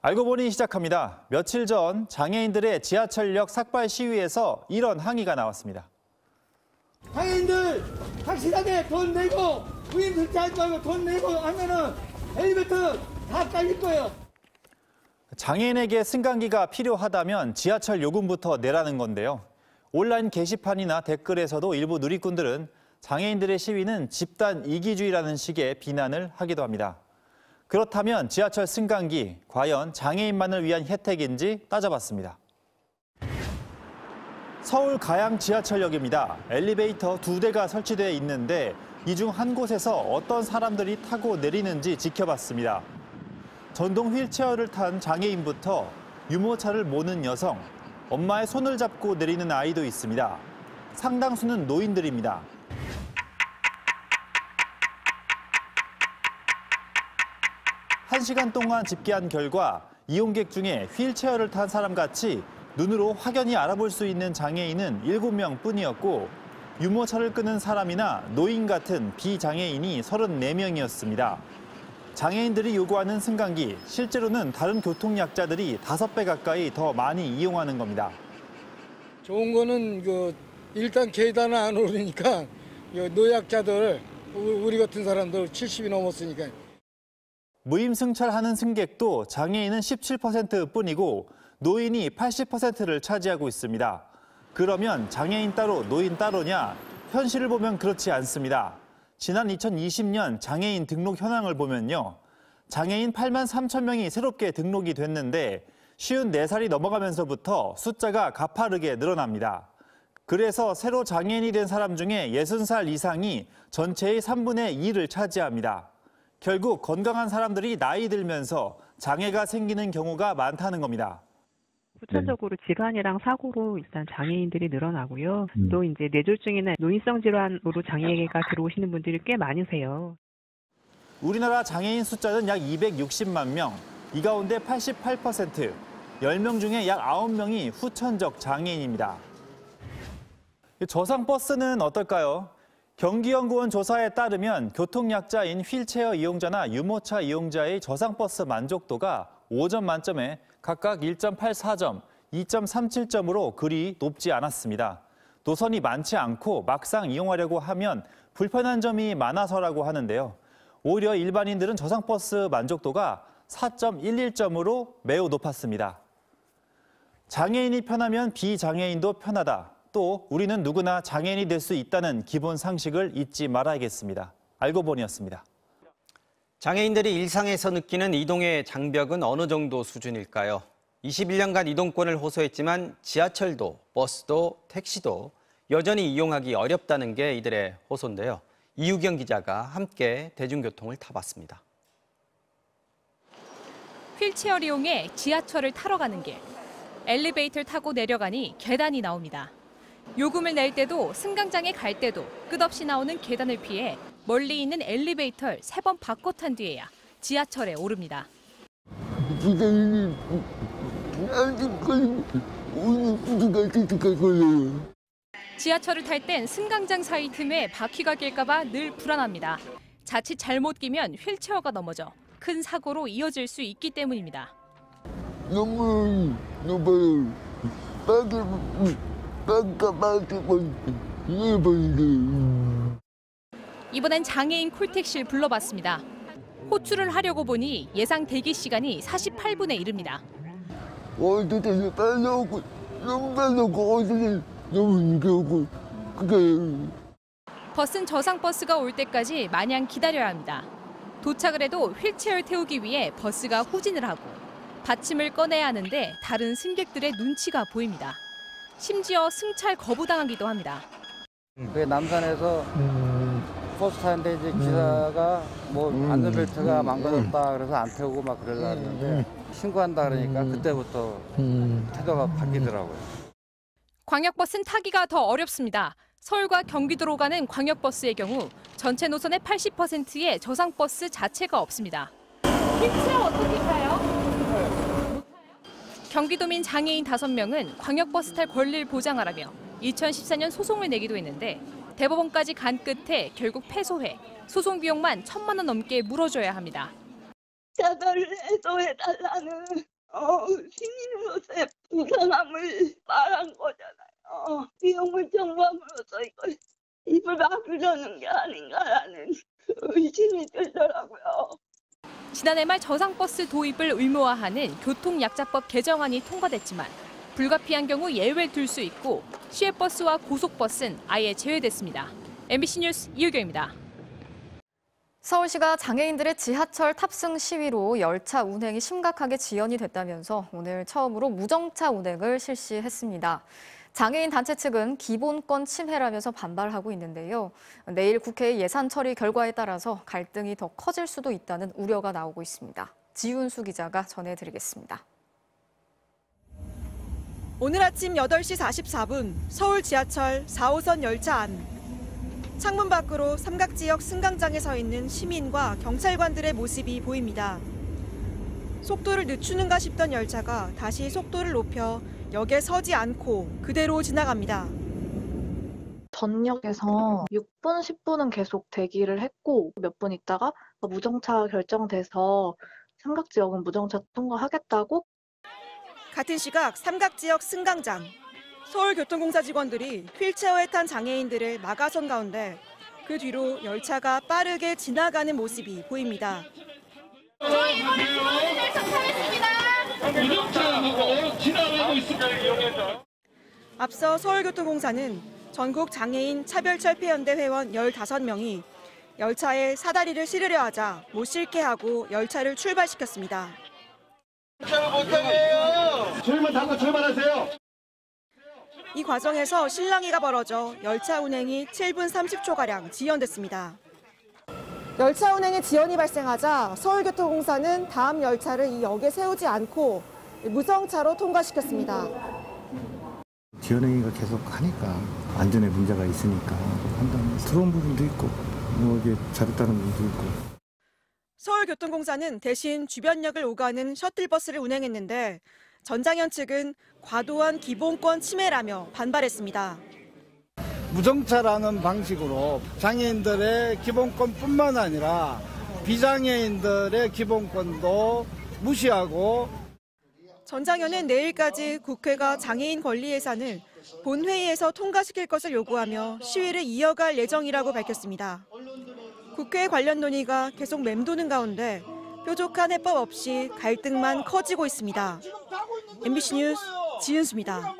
알고 보니 시작합니다. 며칠 전 장애인들의 지하철역 삭발 시위에서 이런 항의가 나왔습니다. 장애인들 확실하게 돈 내고 부인 설치하지 말고 돈 내고 하면은 엘리베이터 다 깔릴 거예요. 장애인에게 승강기가 필요하다면 지하철 요금부터 내라는 건데요. 온라인 게시판이나 댓글에서도 일부 누리꾼들은 장애인들의 시위는 집단 이기주의라는 식의 비난을 하기도 합니다. 그렇다면 지하철 승강기, 과연 장애인만을 위한 혜택인지 따져봤습니다. 서울 가양 지하철역입니다. 엘리베이터 2대가 설치되어 있는데 이 중 한 곳에서 어떤 사람들이 타고 내리는지 지켜봤습니다. 전동 휠체어를 탄 장애인부터 유모차를 모는 여성, 엄마의 손을 잡고 내리는 아이도 있습니다. 상당수는 노인들입니다. 한 시간 동안 집계한 결과 이용객 중에 휠체어를 탄 사람같이 눈으로 확연히 알아볼 수 있는 장애인은 7명 뿐이었고 유모차를 끄는 사람이나 노인 같은 비장애인이 34명이었습니다. 장애인들이 요구하는 승강기, 실제로는 다른 교통약자들이 5배 가까이 더 많이 이용하는 겁니다. 좋은 거는 일단 계단을 안 오르니까 노약자들, 우리 같은 사람들 70이 넘었으니까. 무임승차하는 승객도 장애인은 17%뿐이고 노인이 80%를 차지하고 있습니다. 그러면 장애인 따로 노인 따로냐? 현실을 보면 그렇지 않습니다. 지난 2020년 장애인 등록 현황을 보면요. 장애인 8만 3천 명이 새롭게 등록이 됐는데 54살이 넘어가면서부터 숫자가 가파르게 늘어납니다. 그래서 새로 장애인이 된 사람 중에 60살 이상이 전체의 3분의 2를 차지합니다. 결국 건강한 사람들이 나이 들면서 장애가 생기는 경우가 많다는 겁니다. 후천적으로 질환이랑 사고로 일단 장애인들이 늘어나고요. 또 이제 뇌졸중이나 노인성 질환으로 장애가 들어오시는 분들이 꽤 많으세요. 우리나라 장애인 숫자는 약 260만 명. 이 가운데 88%, 10명 중에 약 9명이 후천적 장애인입니다. 저상버스는 어떨까요? 경기연구원 조사에 따르면 교통약자인 휠체어 이용자나 유모차 이용자의 저상버스 만족도가 5점 만점에 각각 1.84점, 2.37점으로 그리 높지 않았습니다. 노선이 많지 않고 막상 이용하려고 하면 불편한 점이 많아서라고 하는데요. 오히려 일반인들은 저상버스 만족도가 4.11점으로 매우 높았습니다. 장애인이 편하면 비장애인도 편하다. 또 우리는 누구나 장애인이 될 수 있다는 기본 상식을 잊지 말아야겠습니다. 알고 보니였습니다. 장애인들이 일상에서 느끼는 이동의 장벽은 어느 정도 수준일까요? 21년간 이동권을 호소했지만 지하철도, 버스도, 택시도 여전히 이용하기 어렵다는 게 이들의 호소인데요. 이유경 기자가 함께 대중교통을 타봤습니다. 휠체어를 이용해 지하철을 타러 가는 길. 엘리베이터를 타고 내려가니 계단이 나옵니다. 요금을 낼 때도 승강장에 갈 때도 끝없이 나오는 계단을 피해 멀리 있는 엘리베이터를 3번 바꿔 탄 뒤에야 지하철에 오릅니다. 지하철을 탈 땐 승강장 사이 틈에 바퀴가 낄까 봐 늘 불안합니다. 자칫 잘못 끼면 휠체어가 넘어져 큰 사고로 이어질 수 있기 때문입니다. 너무 이번엔 장애인 콜택시를 불러봤습니다. 호출을 하려고 보니 예상 대기 시간이 48분에 이릅니다. 버스는 저상버스가 올 때까지 마냥 기다려야 합니다. 도착을 해도 휠체어를 태우기 위해 버스가 후진을 하고 받침을 꺼내야 하는데 다른 승객들의 눈치가 보입니다. 심지어 승차를 거부당하기도 합니다. 남산에서 버스 타는데 이제 기사가 안전벨트가 망가졌다 그래서 안 태우고 막 그러려 했는데 신고한다 그러니까 그때부터 태도가 바뀌더라고요. 광역버스는 타기가 더 어렵습니다. 서울과 경기도로 가는 광역버스의 경우 전체 노선의 80%의 저상버스 자체가 없습니다. 휠체어 어떻게 타요? 경기도민 장애인 5명은 광역버스 탈 권리를 보장하라며 2014년 소송을 내기도 했는데 대법원까지 간 끝에 결국 패소해 소송 비용만 1,000만 원 넘게 물어줘야 합니다. 차별을 해소해달라는 시민으로서의 부당함을 말한 거잖아요. 비용을 정부함으로써 이걸 입을 막으려는 게 아닌가라는 의심이 들더라고요. 지난해 말 저상버스 도입을 의무화하는 교통약자법 개정안이 통과됐지만 불가피한 경우 예외를 둘 수 있고 시외버스와 고속버스는 아예 제외됐습니다. MBC 뉴스 이유경입니다. 서울시가 장애인들의 지하철 탑승 시위로 열차 운행이 심각하게 지연이 됐다면서 오늘 처음으로 무정차 운행을 실시했습니다. 장애인 단체 측은 기본권 침해라면서 반발하고 있는데요. 내일 국회 예산 처리 결과에 따라서 갈등이 더 커질 수도 있다는 우려가 나오고 있습니다. 지윤수 기자가 전해드리겠습니다. 오늘 아침 8시 44분 서울 지하철 4호선 열차 안. 창문 밖으로 삼각지역 승강장에 서 있는 시민과 경찰관들의 모습이 보입니다. 속도를 늦추는가 싶던 열차가 다시 속도를 높여 역에 서지 않고 그대로 지나갑니다. 전역에서 6분, 10분은 계속 대기를 했고 몇 분 있다가 무정차 결정돼서 삼각지역은 무정차 통과하겠다고. 같은 시각 삼각지역 승강장. 서울교통공사 직원들이 휠체어에 탄 장애인들을 막아선 가운데 그 뒤로 열차가 빠르게 지나가는 모습이 보입니다. 저희 이번에 직원분들 정차했습니다. 무정차하고 지나가고 있습니다. 앞서 서울교통공사는 전국 장애인 차별철폐연대 회원 15명이 열차에 사다리를 실으려 하자 못 실게 하고 열차를 출발시켰습니다. 출발 못하게 해요. 저희만 닫고 출발하세요. 이 과정에서 실랑이가 벌어져 열차 운행이 7분 30초가량 지연됐습니다. 열차 운행에 지연이 발생하자 서울교통공사는 다음 열차를 이 역에 세우지 않고 무정차로 통과시켰습니다. 지연행위가 계속 하니까 안전에 문제가 있으니까 판단 들어온 부분도 있고 이게 잘했다는 부분도 있고. 서울교통공사는 대신 주변역을 오가는 셔틀버스를 운행했는데 전장현 측은 과도한 기본권 침해라며 반발했습니다. 무정차라는 방식으로 장애인들의 기본권뿐만 아니라 비장애인들의 기본권도 무시하고. 전장현은 내일까지 국회가 장애인 권리 예산을 본회의에서 통과시킬 것을 요구하며 시위를 이어갈 예정이라고 밝혔습니다. 국회 관련 논의가 계속 맴도는 가운데 뾰족한 해법 없이 갈등만 커지고 있습니다. MBC 뉴스 지은수입니다.